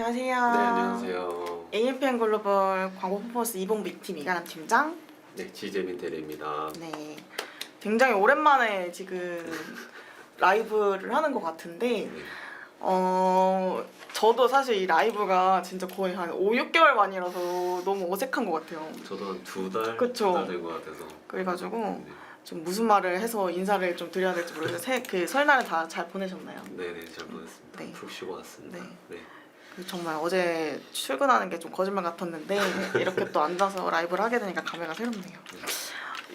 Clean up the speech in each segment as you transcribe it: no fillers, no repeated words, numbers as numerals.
안녕하세요. 네, 안녕하세요. AMPM 글로벌 광고 퍼포먼스 이봉 빅팀 이가람 팀장. 네, 지재민 대리입니다. 네, 굉장히 오랜만에 지금 라이브를 하는 것 같은데 네. 저도 사실 이 라이브가 진짜 거의 한 5, 6개월 만이라서 너무 어색한 것 같아요. 저도 한 2달? 그쵸. 2달 된 것 같아서. 그래가지고 네. 좀 무슨 말을 해서 인사를 좀 드려야 될지 모르겠어요. 그 설날은 다 잘 보내셨나요? 네네, 잘 보냈습니다. 네. 푹 쉬고 왔습니다. 네. 네. 정말 어제 출근하는 게 좀 거짓말 같았는데 이렇게 또 앉아서 라이브를 하게 되니까 감회가 새롭네요.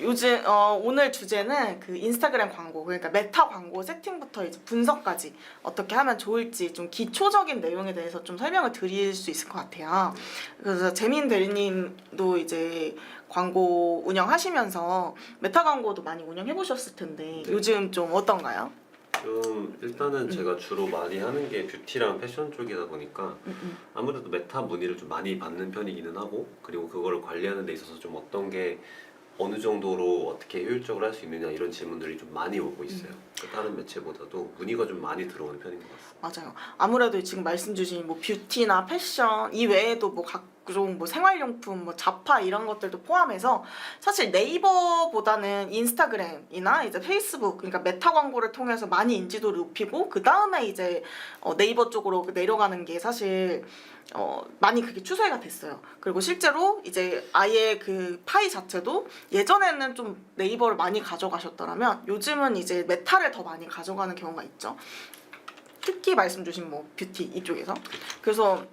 요즘 오늘 주제는 그 인스타그램 광고, 그러니까 메타 광고 세팅부터 이제 분석까지 어떻게 하면 좋을지 좀 기초적인 내용에 대해서 좀 설명을 드릴 수 있을 것 같아요. 그래서 재민 대리님도 이제 광고 운영하시면서 메타 광고도 많이 운영해 보셨을 텐데 네. 요즘 좀 어떤가요? 좀 일단은 제가 주로 많이 하는 게 뷰티랑 패션 쪽이다 보니까 아무래도 메타 문의를 좀 많이 받는 편이기는 하고, 그리고 그거를 관리하는 데 있어서 좀 어떤 게 어느 정도로 어떻게 효율적으로 할 수 있느냐 이런 질문들이 좀 많이 오고 있어요. 다른 매체보다도 문의가 좀 많이 들어오는 편인 것 같습니다. 맞아요. 아무래도 지금 말씀 주신 뭐 뷰티나 패션 이 외에도 뭐 각종 뭐 생활용품, 뭐 잡화 이런 것들도 포함해서 사실 네이버보다는 인스타그램이나 이제 페이스북, 그러니까 메타 광고를 통해서 많이 인지도를 높이고 그 다음에 이제 네이버 쪽으로 내려가는 게 사실 많이 그게 추세가 됐어요. 그리고 실제로 이제 아예 그 파이 자체도 예전에는 좀 네이버를 많이 가져가셨더라면 요즘은 이제 메타를 더 많이 가져가는 경우가 있죠. 특히 말씀 주신 뭐 뷰티 이쪽에서. 그래서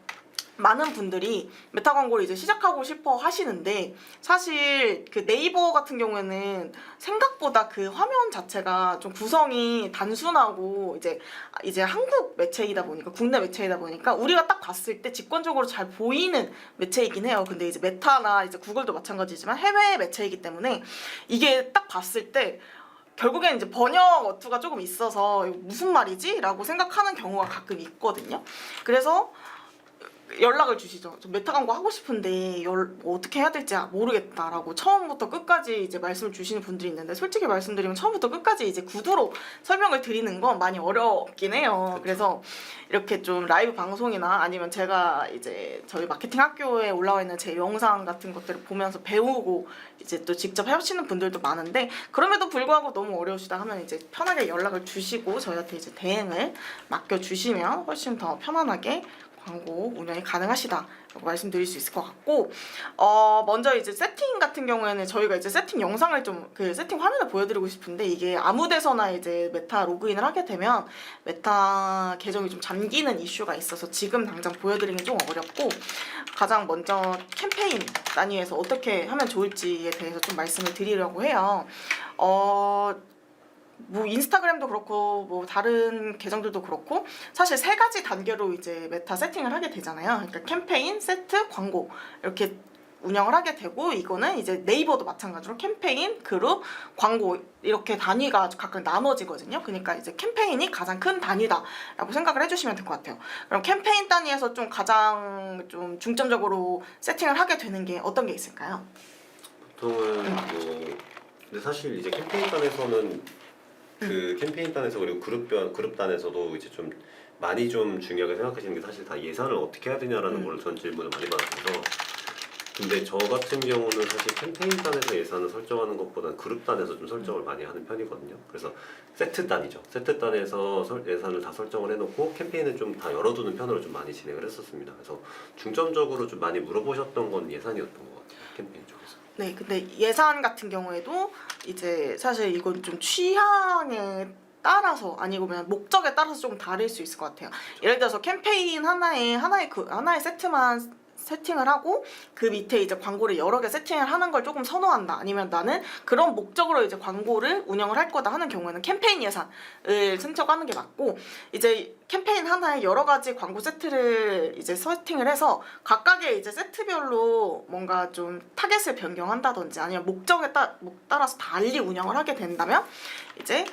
많은 분들이 메타 광고를 이제 시작하고 싶어 하시는데 사실 그 네이버 같은 경우에는 생각보다 그 화면 자체가 좀 구성이 단순하고 이제 한국 매체이다 보니까, 국내 매체이다 보니까 우리가 딱 봤을 때 직관적으로 잘 보이는 매체이긴 해요. 근데 이제 메타나 이제 구글도 마찬가지지만 해외 매체이기 때문에 이게 딱 봤을 때 결국엔 이제 번역 어투가 조금 있어서 무슨 말이지? 라고 생각하는 경우가 가끔 있거든요. 그래서 연락을 주시죠. 저 메타 광고 하고 싶은데 뭐 어떻게 해야 될지 모르겠다라고 처음부터 끝까지 이제 말씀을 주시는 분들이 있는데, 솔직히 말씀드리면 처음부터 끝까지 이제 구두로 설명을 드리는 건 많이 어렵긴 해요. 그쵸. 그래서 이렇게 좀 라이브 방송이나 아니면 제가 이제 저희 마케팅 학교에 올라와 있는 제 영상 같은 것들을 보면서 배우고 이제 또 직접 해오시는 분들도 많은데, 그럼에도 불구하고 너무 어려우시다 하면 이제 편하게 연락을 주시고 저희한테 이제 대행을 맡겨주시면 훨씬 더 편안하게 광고 운영이 가능하시다라고 말씀드릴 수 있을 것 같고, 먼저 이제 세팅 같은 경우에는 저희가 이제 세팅 영상을 좀 그 세팅 화면을 보여드리고 싶은데, 이게 아무 데서나 이제 메타 로그인을 하게 되면 메타 계정이 좀 잠기는 이슈가 있어서 지금 당장 보여드리는 게 좀 어렵고, 가장 먼저 캠페인 단위에서 어떻게 하면 좋을지에 대해서 좀 말씀을 드리려고 해요. 뭐 인스타그램도 그렇고 뭐 다른 계정들도 그렇고 사실 3가지 단계로 이제 메타 세팅을 하게 되잖아요. 그러니까 캠페인, 세트, 광고 이렇게 운영을 하게 되고, 이거는 이제 네이버도 마찬가지로 캠페인, 그룹, 광고 이렇게 단위가 각각 나눠지거든요. 그러니까 이제 캠페인이 가장 큰 단위다라고 생각을 해주시면 될 것 같아요. 그럼 캠페인 단위에서 좀 가장 좀 중점적으로 세팅을 하게 되는 게 어떤 게 있을까요? 보통은 뭐 근데 사실 이제 캠페인 단에서는 그 캠페인 단에서 그리고 그룹 단에서도 이제 좀 많이 좀 중요하게 생각하시는 게 사실 다 예산을 어떻게 해야 되냐라는 걸 전 질문을 많이 받아서, 근데 저 같은 경우는 사실 캠페인 단에서 예산을 설정하는 것보다는 그룹 단에서 좀 설정을 많이 하는 편이거든요. 그래서 세트 단이죠. 세트 단에서 예산을 다 설정을 해놓고 캠페인은 좀 다 열어두는 편으로 좀 많이 진행을 했었습니다. 그래서 중점적으로 좀 많이 물어보셨던 건 예산이었던 것 같아요. 캠페인 쪽에서. 네, 근데 예산 같은 경우에도 이제 사실 이건 좀 취향에 따라서 아니면 목적에 따라서 좀 다를 수 있을 것 같아요. 예를 들어서 캠페인 하나의 세트만 세팅을 하고 그 밑에 이제 광고를 여러 개 세팅을 하는 걸 조금 선호한다, 아니면 나는 그런 목적으로 이제 광고를 운영을 할 거다 하는 경우에는 캠페인 예산을 선택하는 게 맞고, 이제 캠페인 하나에 여러 가지 광고 세트를 이제 세팅을 해서 각각의 이제 세트별로 뭔가 좀 타겟을 변경한다든지 아니면 목적에 따라서 달리 운영을 하게 된다면 이제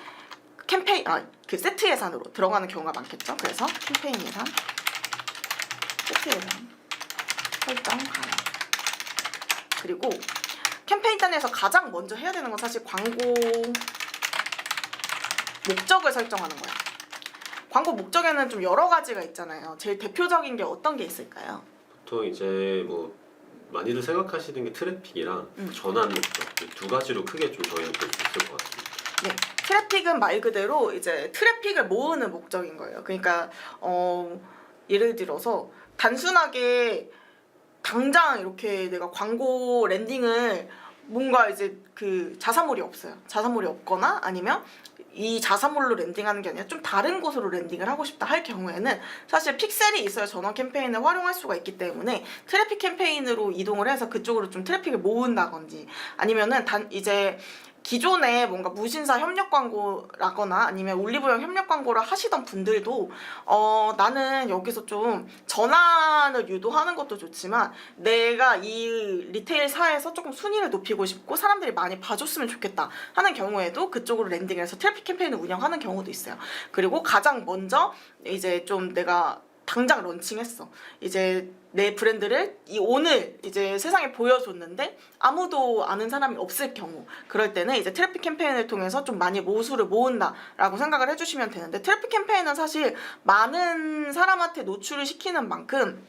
그 세트 예산으로 들어가는 경우가 많겠죠. 그래서 캠페인 예산, 세트 예산 설정 가능. 그리고 캠페인 단에서 가장 먼저 해야 되는 건 사실 광고 목적을 설정하는 거예요. 광고 목적에는 좀 여러 가지가 있잖아요. 제일 대표적인 게 어떤 게 있을까요? 보통 이제 뭐 많이들 생각하시는 게 트래픽이랑 전환 목적 이 두 가지로 크게 좀 저희는 볼 수 있을 것 같습니다. 네, 트래픽은 말 그대로 이제 트래픽을 모으는 목적인 거예요. 그러니까 예를 들어서 단순하게 당장 이렇게 내가 광고 랜딩을 뭔가 이제 그 자사몰이 없어요. 자사몰이 없거나 아니면 이 자사몰로 랜딩하는 게 아니라 좀 다른 곳으로 랜딩을 하고 싶다 할 경우에는 사실 픽셀이 있어야 전원 캠페인을 활용할 수가 있기 때문에 트래픽 캠페인으로 이동을 해서 그쪽으로 좀 트래픽을 모은다든지 아니면은 이제 기존에 뭔가 무신사 협력 광고라거나 아니면 올리브영 협력 광고를 하시던 분들도 나는 여기서 좀 전환을 유도하는 것도 좋지만 내가 이 리테일사에서 조금 순위를 높이고 싶고 사람들이 많이 봐줬으면 좋겠다 하는 경우에도 그쪽으로 랜딩을 해서 트래픽 캠페인을 운영하는 경우도 있어요. 그리고 가장 먼저 이제 좀 내가 당장 런칭했어. 이제 내 브랜드를 오늘 이제 세상에 보여줬는데 아무도 아는 사람이 없을 경우 그럴 때는 이제 트래픽 캠페인을 통해서 좀 많이 모수를 모은다라고 생각을 해주시면 되는데 트래픽 캠페인은 사실 많은 사람한테 노출을 시키는 만큼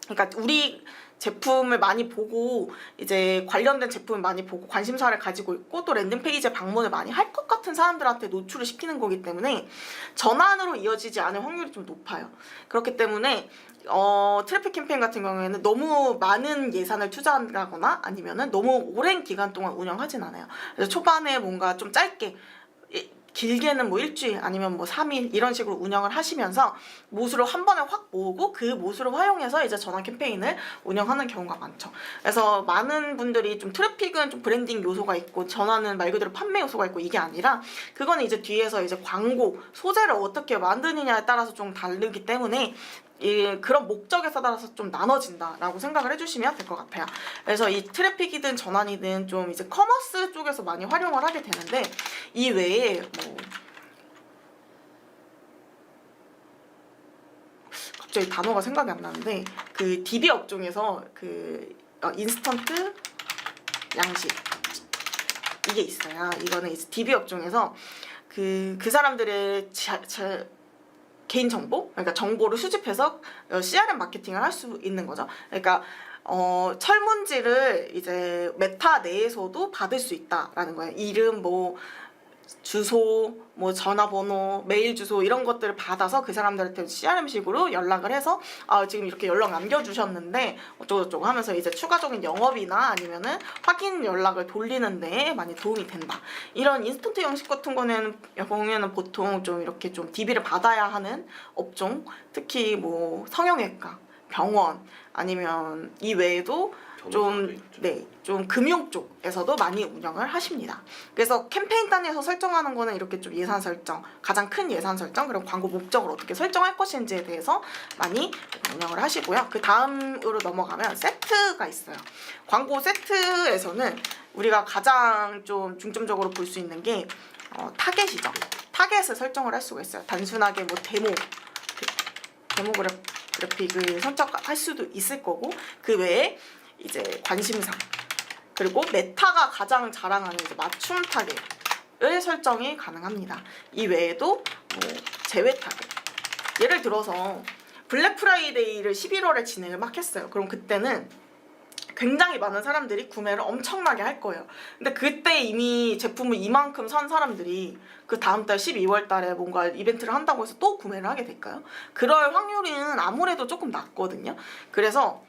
그러니까 우리 제품을 많이 보고 이제 관련된 제품을 많이 보고 관심사를 가지고 있고 또 랜딩 페이지에 방문을 많이 할 것 같은 사람들한테 노출을 시키는 거기 때문에 전환으로 이어지지 않을 확률이 좀 높아요. 그렇기 때문에 트래픽 캠페인 같은 경우에는 너무 많은 예산을 투자한다거나 아니면은 너무 오랜 기간 동안 운영하진 않아요. 그래서 초반에 뭔가 좀 짧게 길게는 뭐 일주일 아니면 뭐 3일 이런 식으로 운영을 하시면서 모수를 한 번에 확 모으고 그 모수를 활용해서 이제 전환 캠페인을 운영하는 경우가 많죠. 그래서 많은 분들이 좀 트래픽은 좀 브랜딩 요소가 있고 전환은 말 그대로 판매 요소가 있고 이게 아니라 그거는 이제 뒤에서 이제 광고 소재를 어떻게 만드느냐에 따라서 좀 다르기 때문에 그런 목적에 따라서 좀 나눠진다라고 생각을 해주시면 될 것 같아요. 그래서 이 트래픽이든 전환이든 좀 이제 커머스 쪽에서 많이 활용을 하게 되는데 이 외에 뭐 갑자기 단어가 생각이 안 나는데 그 DB 업종에서 그 인스턴트 양식 이게 있어요. 이거는 이제 DB 업종에서 그 사람들의 개인 정보, 그러니까 정보를 수집해서 CRM 마케팅을 할 수 있는 거죠. 그러니까 철문지를 이제 메타 내에서도 받을 수 있다라는 거예요. 이름, 뭐 주소, 뭐 전화번호, 메일 주소 이런 것들을 받아서 그 사람들한테 CRM식으로 연락을 해서 지금 이렇게 연락 남겨주셨는데 어쩌고저쩌고 하면서 이제 추가적인 영업이나 아니면은 확인 연락을 돌리는 데 많이 도움이 된다. 이런 인스턴트 형식 같은 경우에는 보통 좀 이렇게 좀 DB를 받아야 하는 업종, 특히 뭐 성형외과, 병원 아니면 이 외에도 좀 금융 쪽에서도 많이 운영을 하십니다. 그래서 캠페인 단위에서 설정하는 거는 이렇게 좀 예산 설정, 가장 큰 예산 설정, 그리고 광고 목적을 어떻게 설정할 것인지에 대해서 많이 운영을 하시고요. 그 다음으로 넘어가면 세트가 있어요. 광고 세트에서는 우리가 가장 좀 중점적으로 볼 수 있는 게 타겟이죠. 타겟을 설정을 할 수가 있어요. 단순하게 뭐 데모그래픽을 선택할 수도 있을 거고 그 외에 이제 관심사 그리고 메타가 가장 자랑하는 이제 맞춤 타겟을 설정이 가능합니다. 이 외에도 뭐 제외 타겟 예를 들어서 블랙 프라이데이를 11월에 진행을 막 했어요. 그럼 그때는 굉장히 많은 사람들이 구매를 엄청나게 할 거예요. 근데 그때 이미 제품을 이만큼 산 사람들이 그 다음 달 12월 달에 뭔가 이벤트를 한다고 해서 또 구매를 하게 될까요? 그럴 확률은 아무래도 조금 낮거든요. 그래서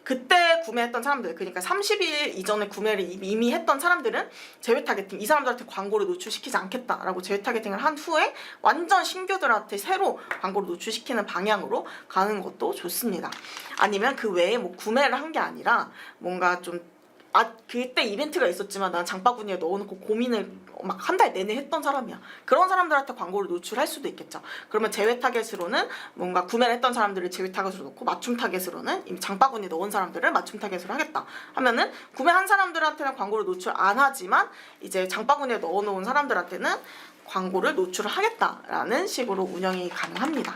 그때 구매했던 사람들, 그러니까 30일 이전에 구매를 이미 했던 사람들은 제외 타겟팅, 이 사람들한테 광고를 노출시키지 않겠다라고 제외 타겟팅을 한 후에 완전 신규들한테 새로 광고를 노출시키는 방향으로 가는 것도 좋습니다. 아니면 그 외에 뭐 구매를 한 게 아니라 뭔가 좀 그때 이벤트가 있었지만 난 장바구니에 넣어놓고 고민을 막 한 달 내내 했던 사람이야. 그런 사람들한테 광고를 노출할 수도 있겠죠. 그러면 제외 타겟으로는 뭔가 구매를 했던 사람들을 제외 타겟으로 놓고 맞춤 타겟으로는 이미 장바구니에 넣은 사람들을 맞춤 타겟으로 하겠다 하면은 구매한 사람들한테는 광고를 노출 안 하지만 이제 장바구니에 넣어놓은 사람들한테는 광고를 노출을 하겠다라는 식으로 운영이 가능합니다.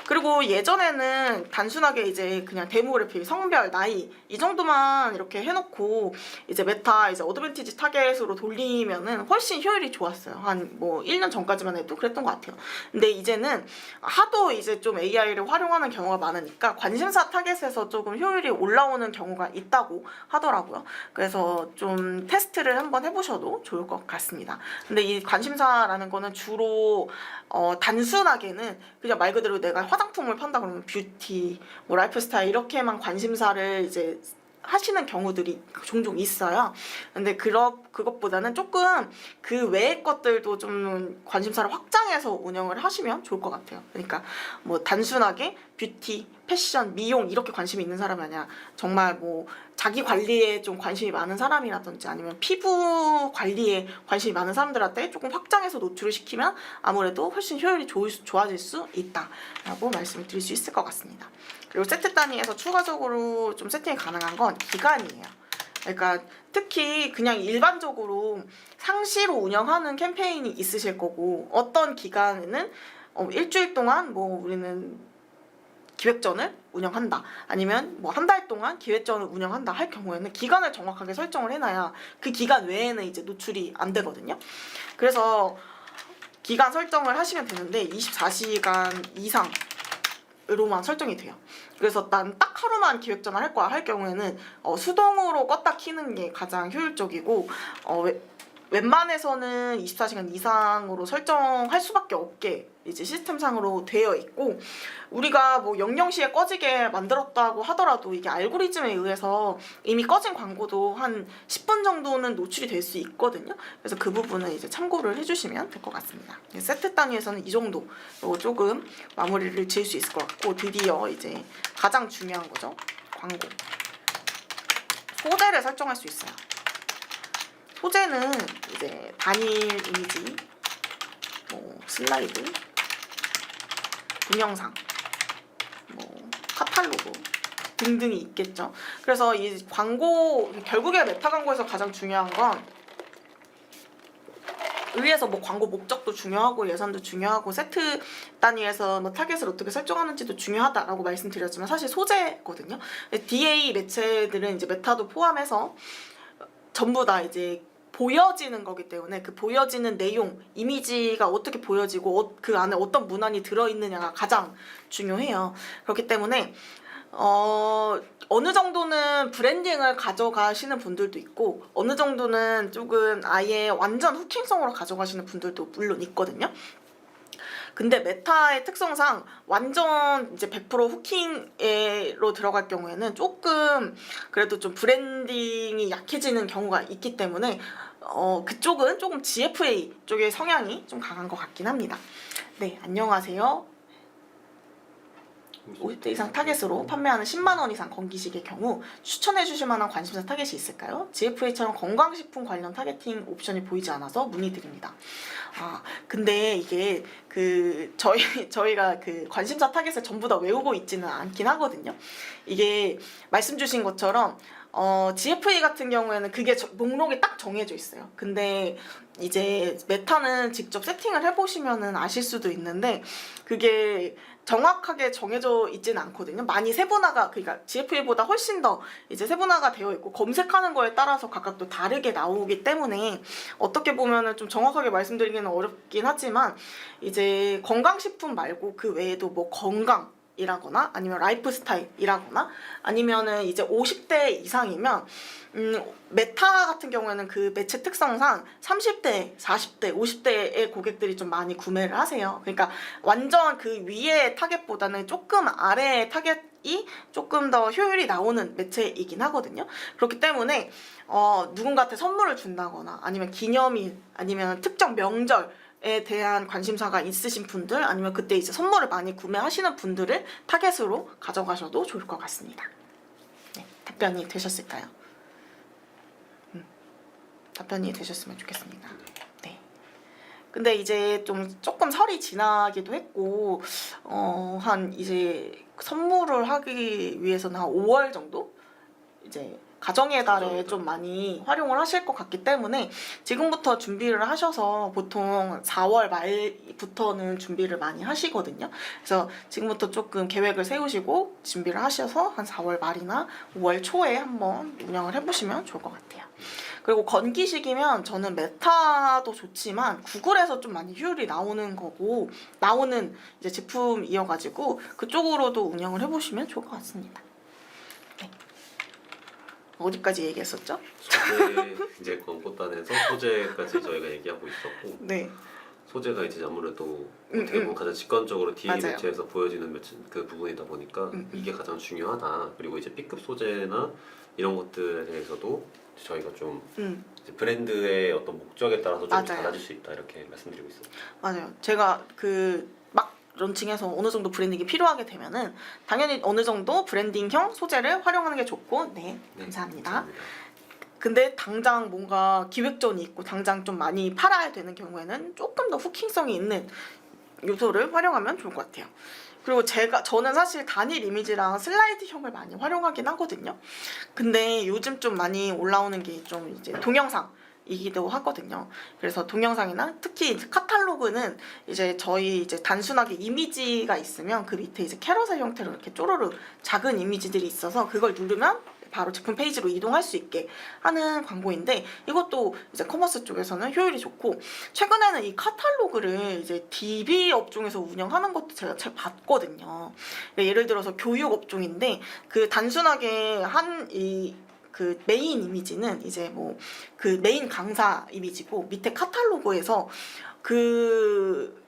그리고 예전에는 단순하게 이제 그냥 데모그래픽, 성별, 나이 이 정도만 이렇게 해놓고 이제 메타 이제 어드밴티지 타겟으로 돌리면은 훨씬 효율이 좋았어요. 한 뭐 1년 전까지만 해도 그랬던 것 같아요. 근데 이제는 하도 이제 좀 AI를 활용하는 경우가 많으니까 관심사 타겟에서 조금 효율이 올라오는 경우가 있다고 하더라고요. 그래서 좀 테스트를 한번 해보셔도 좋을 것 같습니다. 근데 이 관심사라는 거는 주로 단순하게는 그냥 말 그대로 내가 화장품을 판다 그러면 뷰티, 뭐 라이프 스타일 이렇게만 관심사를 이제 하시는 경우들이 종종 있어요. 근데 그것보다는 조금 그 외의 것들도 좀 관심사를 확장해서 운영을 하시면 좋을 것 같아요. 그러니까 뭐 단순하게 뷰티, 패션, 미용 이렇게 관심이 있는 사람이 아니라 정말 뭐 자기 관리에 좀 관심이 많은 사람이라든지 아니면 피부 관리에 관심이 많은 사람들한테 조금 확장해서 노출을 시키면 아무래도 훨씬 효율이 좋아질 수 있다라고 말씀을 드릴 수 있을 것 같습니다. 그리고 세트 단위에서 추가적으로 좀 세팅이 가능한 건 기간이에요. 그러니까 특히 그냥 일반적으로 상시로 운영하는 캠페인이 있으실 거고 어떤 기간에는 일주일 동안 뭐 우리는 기획전을 운영한다 아니면 뭐 한 달 동안 기획전을 운영한다 할 경우에는 기간을 정확하게 설정을 해놔야 그 기간 외에는 이제 노출이 안 되거든요. 그래서 기간 설정을 하시면 되는데 24시간 이상으로만 설정이 돼요. 그래서 난 딱 하루만 기획전을 할 거야 할 경우에는 수동으로 껐다 키는 게 가장 효율적이고 웬만해서는 24시간 이상으로 설정할 수밖에 없게 이제 시스템상으로 되어 있고 우리가 뭐 00시에 꺼지게 만들었다고 하더라도 이게 알고리즘에 의해서 이미 꺼진 광고도 한 10분 정도는 노출이 될 수 있거든요. 그래서 그 부분은 이제 참고를 해주시면 될 것 같습니다. 세트 단위에서는 이 정도 조금 마무리를 지을 수 있을 것 같고 드디어 이제 가장 중요한 거죠. 광고. 소재를 설정할 수 있어요. 소재는 이제 단일 이미지, 뭐 슬라이드, 동영상, 뭐 카탈로그 등등이 있겠죠. 그래서 이 광고 결국에 메타 광고에서 가장 중요한 건 의해서 뭐 광고 목적도 중요하고 예산도 중요하고 세트 단위에서 뭐 타겟을 어떻게 설정하는지도 중요하다라고 말씀드렸지만 사실 소재거든요. DA 매체들은 이제 메타도 포함해서 전부 다 이제 보여지는 거기 때문에 그 보여지는 내용, 이미지가 어떻게 보여지고 그 안에 어떤 문안이 들어있느냐가 가장 중요해요. 그렇기 때문에 어느 정도는 브랜딩을 가져가시는 분들도 있고 어느 정도는 조금 아예 완전 후킹성으로 가져가시는 분들도 물론 있거든요. 근데 메타의 특성상 완전 이제 100% 후킹으로 들어갈 경우에는 조금 그래도 좀 브랜딩이 약해지는 경우가 있기 때문에 그쪽은 조금 GFA 쪽의 성향이 좀 강한 것 같긴 합니다. 네, 안녕하세요. 50대 이상 타겟으로 판매하는 10만 원 이상 건기식의 경우 추천해 주실 만한 관심사 타겟이 있을까요? GFA처럼 건강식품 관련 타겟팅 옵션이 보이지 않아서 문의드립니다. 근데 이게 저희가 그 관심사 타겟을 전부 다 외우고 있지는 않긴 하거든요. 이게 말씀 주신 것처럼 GFA 같은 경우에는 그게 목록이 딱 정해져 있어요. 근데 이제 메타는 직접 세팅을 해보시면은 아실 수도 있는데 그게 정확하게 정해져 있지는 않거든요. 많이 세분화가 그러니까 GFA보다 훨씬 더 이제 세분화가 되어 있고 검색하는 거에 따라서 각각 또 다르게 나오기 때문에 어떻게 보면은 좀 정확하게 말씀드리기는 어렵긴 하지만 이제 건강식품 말고 그 외에도 뭐 건강 이라거나 아니면 라이프 스타일이라거나 아니면은 이제 50대 이상이면 메타 같은 경우에는 그 매체 특성상 30대, 40대, 50대의 고객들이 좀 많이 구매를 하세요. 그러니까 완전 그 위의 타겟보다는 조금 아래의 타겟이 조금 더 효율이 나오는 매체이긴 하거든요. 그렇기 때문에 누군가한테 선물을 준다거나 아니면 기념일 아니면 특정 명절 에 대한 관심사가 있으신 분들 아니면 그때 이제 선물을 많이 구매하시는 분들을 타겟으로 가져가셔도 좋을 것 같습니다. 네, 답변이 되셨을까요? 답변이 되셨으면 좋겠습니다. 네. 근데 이제 조금 설이 지나기도 했고 한 이제 선물을 하기 위해서는 한 5월 정도 이제 가정의 달에 가정의 달. 좀 많이 활용을 하실 것 같기 때문에 지금부터 준비를 하셔서 보통 4월 말부터는 준비를 많이 하시거든요. 그래서 지금부터 조금 계획을 세우시고 준비를 하셔서 한 4월 말이나 5월 초에 한번 운영을 해보시면 좋을 것 같아요. 그리고 건기식이면 저는 메타도 좋지만 구글에서 좀 많이 효율이 나오는 거고 나오는 이제 제품이어가지고 그쪽으로도 운영을 해보시면 좋을 것 같습니다. 네. 어디까지 얘기했었죠? 소재 이제 광고단에서 소재까지 저희가 얘기하고 있었고 네. 소재가 이제 아무래도 어떻게 보면 가장 직관적으로 D 맞아요. 매체에서 보여지는 매체, 그 부분이다 보니까 이게 가장 중요하다. 그리고 이제 B급 소재나 이런 것들에 대해서도 저희가 좀 이제 브랜드의 어떤 목적에 따라서 좀 맞아요. 달라질 수 있다 이렇게 말씀드리고 있어요. 맞아요. 제가 막 런칭해서 어느 정도 브랜딩이 필요하게 되면은 당연히 어느 정도 브랜딩형 소재를 활용하는 게 좋고 네, 감사합니다. 근데 당장 뭔가 기획전이 있고 당장 좀 많이 팔아야 되는 경우에는 조금 더 후킹성이 있는 요소를 활용하면 좋을 것 같아요. 그리고 저는 사실 단일 이미지랑 슬라이드형을 많이 활용하긴 하거든요. 근데 요즘 좀 많이 올라오는 게 좀 이제 동영상이기도 하거든요. 그래서 동영상이나 특히 이제 카탈로그는 이제 저희 이제 단순하게 이미지가 있으면 그 밑에 이제 캐러셀 형태로 이렇게 쪼르르 작은 이미지들이 있어서 그걸 누르면 바로 제품 페이지로 이동할 수 있게 하는 광고인데 이것도 이제 커머스 쪽에서는 효율이 좋고 최근에는 이 카탈로그를 이제 DB 업종에서 운영하는 것도 제가 잘 봤거든요. 예를 들어서 교육 업종인데 그 단순하게 그 메인 이미지는 이제 뭐 그 메인 강사 이미지고 밑에 카탈로그에서 그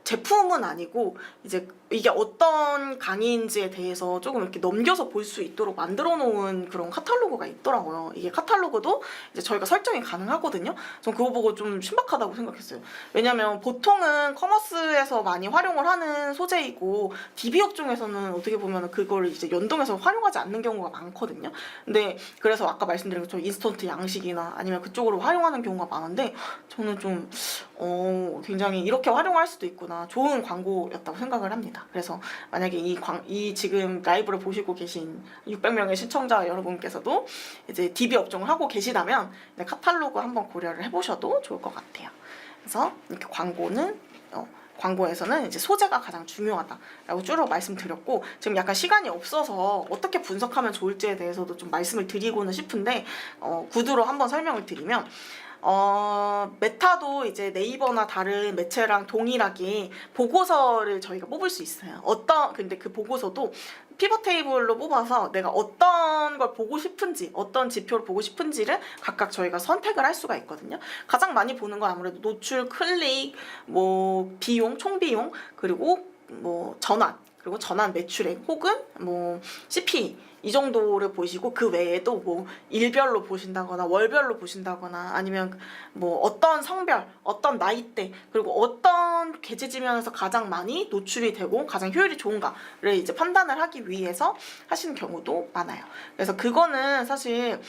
제품은 아니고 이제 이게 어떤 강의인지에 대해서 조금 이렇게 넘겨서 볼 수 있도록 만들어 놓은 그런 카탈로그가 있더라고요. 이게 카탈로그도 이제 저희가 설정이 가능하거든요. 전 그거 보고 좀 신박하다고 생각했어요. 왜냐면 보통은 커머스에서 많이 활용을 하는 소재이고 DB 업종에서는 어떻게 보면 그걸 이제 연동해서 활용하지 않는 경우가 많거든요. 근데 그래서 아까 말씀드린 것처럼 인스턴트 양식이나 아니면 그쪽으로 활용하는 경우가 많은데 저는 좀 굉장히 이렇게 활용할 수도 있구나. 좋은 광고였다고 생각을 합니다. 그래서 만약에 이 지금 라이브를 보시고 계신 600명의 시청자 여러분께서도 이제 DB 업종을 하고 계시다면 카탈로그 한번 고려를 해보셔도 좋을 것 같아요. 그래서 이렇게 광고에서는 이제 소재가 가장 중요하다라고 쭉 말씀드렸고 지금 약간 시간이 없어서 어떻게 분석하면 좋을지에 대해서도 좀 말씀을 드리고는 싶은데 구두로 한번 설명을 드리면 메타도 이제 네이버나 다른 매체랑 동일하게 보고서를 저희가 뽑을 수 있어요. 근데 그 보고서도 피벗 테이블로 뽑아서 내가 어떤 걸 보고 싶은지, 어떤 지표를 보고 싶은지를 각각 저희가 선택을 할 수가 있거든요. 가장 많이 보는 건 아무래도 노출, 클릭, 뭐 비용, 총 비용, 그리고 뭐 그리고 전환 매출액 혹은 뭐 CP 이 정도를 보시고 그 외에도 뭐 일별로 보신다거나 월별로 보신다거나 아니면 뭐 어떤 성별, 어떤 나이대 그리고 어떤 계제 지면에서 가장 많이 노출이 되고 가장 효율이 좋은가를 이제 판단을 하기 위해서 하시는 경우도 많아요. 그래서 그거는 사실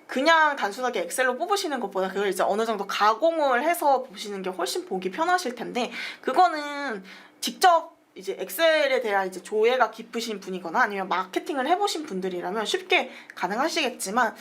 그냥 단순하게 엑셀로 뽑으시는 것보다 그걸 이제 어느 정도 가공을 해서 보시는 게 훨씬 보기 편하실 텐데 그거는 직접 이제 엑셀에 대한 이제 조예가 깊으신 분이거나 아니면 마케팅을 해보신 분들이라면 쉽게 가능하시겠지만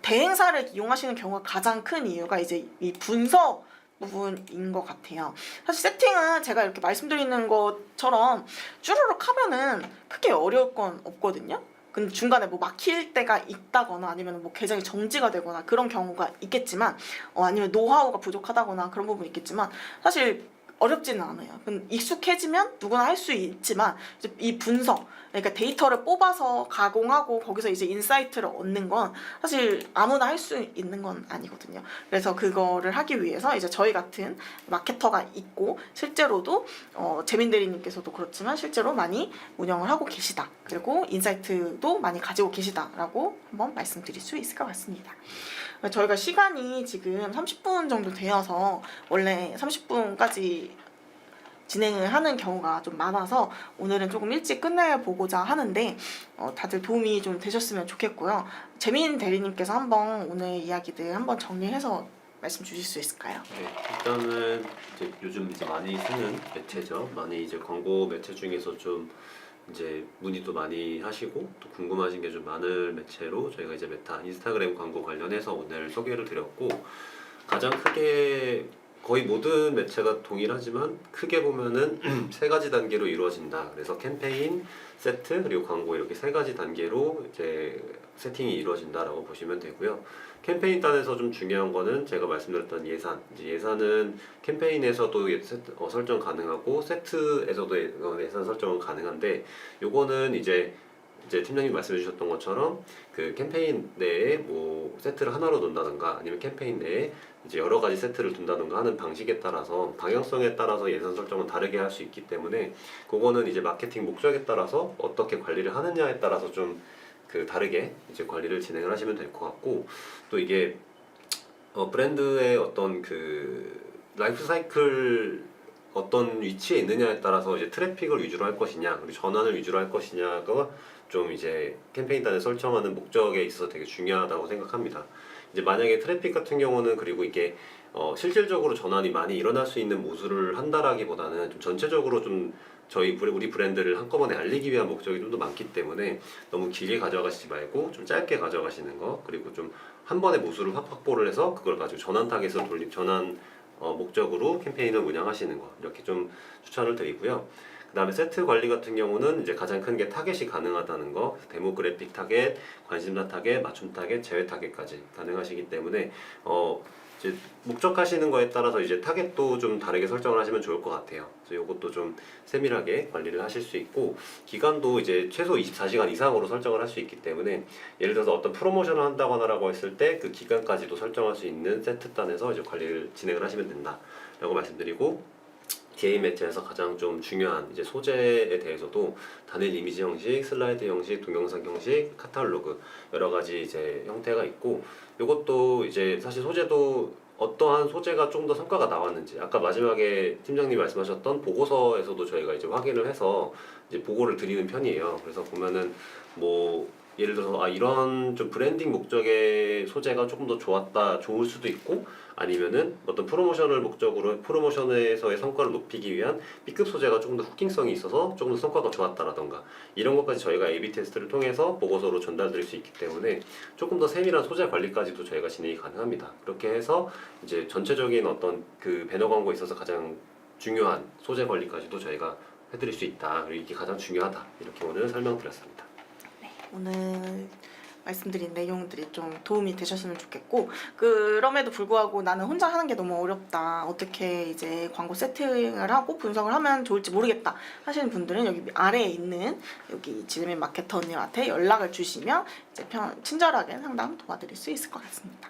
대행사를 이용하시는 경우가 가장 큰 이유가 이제 이 분석 부분인 것 같아요. 사실 세팅은 제가 이렇게 말씀드리는 것처럼 쭈루룩 하면은 크게 어려울 건 없거든요. 근데 중간에 뭐 막힐 때가 있다거나 아니면 뭐 계정이 정지가 되거나 그런 경우가 있겠지만 아니면 노하우가 부족하다거나 그런 부분이 있겠지만 사실 어렵지는 않아요. 익숙해지면 누구나 할 수 있지만 이제 이 분석, 그러니까 데이터를 뽑아서 가공하고 거기서 이제 인사이트를 얻는 건 사실 아무나 할 수 있는 건 아니거든요. 그래서 그거를 하기 위해서 이제 저희 같은 마케터가 있고 실제로도 재민 대리님께서도 그렇지만 실제로 많이 운영을 하고 계시다. 그리고 인사이트도 많이 가지고 계시다라고 한번 말씀드릴 수 있을 것 같습니다. 저희가 시간이 지금 30분 정도 되어서 원래 30분까지 진행을 하는 경우가 좀 많아서 오늘은 조금 일찍 끝내보고자 하는데 다들 도움이 좀 되셨으면 좋겠고요. 재민 대리님께서 한번 오늘 이야기들 한번 정리해서 말씀 주실 수 있을까요? 네, 일단은 이제 요즘 이제 많이 쓰는 매체죠. 많이 이제 광고 매체 중에서 좀 이제 문의도 많이 하시고 또 궁금하신 게 좀 많을 매체로 저희가 이제 메타 인스타그램 광고 관련해서 오늘 소개를 드렸고, 가장 크게 거의 모든 매체가 동일하지만 크게 보면은 세 가지 단계로 이루어진다. 그래서 캠페인, 세트, 그리고 광고 이렇게 세 가지 단계로 이제 세팅이 이루어진다라고 보시면 되고요. 캠페인 단에서 좀 중요한 거는 제가 말씀드렸던 예산. 이제 예산은 캠페인에서도 설정 가능하고 세트에서도 예산 설정은 가능한데, 요거는 이제 팀장님 말씀해 주셨던 것처럼 그 캠페인 내에 뭐 세트를 하나로 둔다든가 아니면 캠페인 내에 이제 여러 가지 세트를 둔다든가 하는 방식에 따라서 방향성에 따라서 예산 설정은 다르게 할 수 있기 때문에, 그거는 이제 마케팅 목적에 따라서 어떻게 관리를 하느냐에 따라서 좀 그 다르게 이제 관리를 진행을 하시면 될 것 같고, 또 이게 브랜드의 어떤 그 라이프 사이클 어떤 위치에 있느냐에 따라서 이제 트래픽을 위주로 할 것이냐 그리고 전환을 위주로 할 것이냐가 좀 이제 캠페인단에 설정하는 목적에 있어서 되게 중요하다고 생각합니다. 이제 만약에 트래픽 같은 경우는 그리고 이게 실질적으로 전환이 많이 일어날 수 있는 모수를 한다라기보다는 좀 전체적으로 좀 우리 브랜드를 한꺼번에 알리기 위한 목적이 좀 더 많기 때문에 너무 길게 가져가시지 말고 좀 짧게 가져가시는 거, 그리고 좀 한 번에 모수를 확보를 해서 그걸 가지고 전환 타겟으로 전환 목적으로 캠페인을 운영하시는 거, 이렇게 좀 추천을 드리고요. 그 다음에 세트 관리 같은 경우는 이제 가장 큰 게 타겟이 가능하다는 거, 데모그래픽 타겟, 관심사 타겟, 맞춤 타겟, 제외 타겟까지 가능하시기 때문에 이제 목적하시는 거에 따라서 이제 타겟도 좀 다르게 설정을 하시면 좋을 것 같아요. 그래서 이것도 좀 세밀하게 관리를 하실 수 있고, 기간도 이제 최소 24시간 이상으로 설정을 할 수 있기 때문에 예를 들어서 어떤 프로모션을 한다거나라고 했을 때 그 기간까지도 설정할 수 있는 세트단에서 이제 관리를 진행을 하시면 된다라고 말씀드리고, DA 매체에서 가장 좀 중요한 이제 소재에 대해서도 단일 이미지 형식, 슬라이드 형식, 동영상 형식, 카탈로그 여러 가지 이제 형태가 있고, 이것도 이제 사실 소재도 어떠한 소재가 좀 더 성과가 나왔는지 아까 마지막에 팀장님 말씀하셨던 보고서에서도 저희가 이제 확인을 해서 이제 보고를 드리는 편이에요. 그래서 보면은 뭐 예를 들어서 이런 좀 브랜딩 목적의 소재가 조금 더 좋을 수도 있고, 아니면은 어떤 프로모션을 목적으로 프로모션에서의 성과를 높이기 위한 B급 소재가 조금 더 후킹성이 있어서 조금 더 성과가 좋았다라던가, 이런 것까지 저희가 A/B 테스트를 통해서 보고서로 전달드릴 수 있기 때문에 조금 더 세밀한 소재 관리까지도 저희가 진행이 가능합니다. 그렇게 해서 이제 전체적인 어떤 그 배너 광고에 있어서 가장 중요한 소재 관리까지도 저희가 해드릴 수 있다. 그리고 이게 가장 중요하다. 이렇게 오늘 설명드렸습니다. 오늘 말씀드린 내용들이 좀 도움이 되셨으면 좋겠고, 그럼에도 불구하고 나는 혼자 하는 게 너무 어렵다, 어떻게 이제 광고 세팅을 하고 분석을 하면 좋을지 모르겠다 하시는 분들은 여기 아래에 있는 여기 지르민 마케터 언니한테 연락을 주시면 이제 친절하게 상담 도와드릴 수 있을 것 같습니다.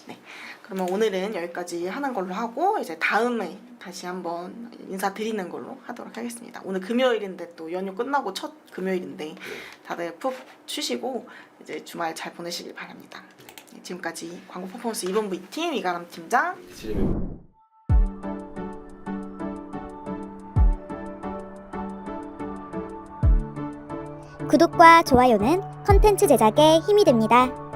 네. 그러면 오늘은 여기까지 하는 걸로 하고 이제 다음에 다시 한번 인사드리는 걸로 하도록 하겠습니다. 오늘 금요일인데 또 연휴 끝나고 첫 금요일인데 다들 푹 쉬시고 이제 주말 잘 보내시길 바랍니다. 네, 지금까지 광고 퍼포먼스 2본부 2팀 이가람 팀장, 구독과 좋아요는 컨텐츠 제작에 힘이 됩니다.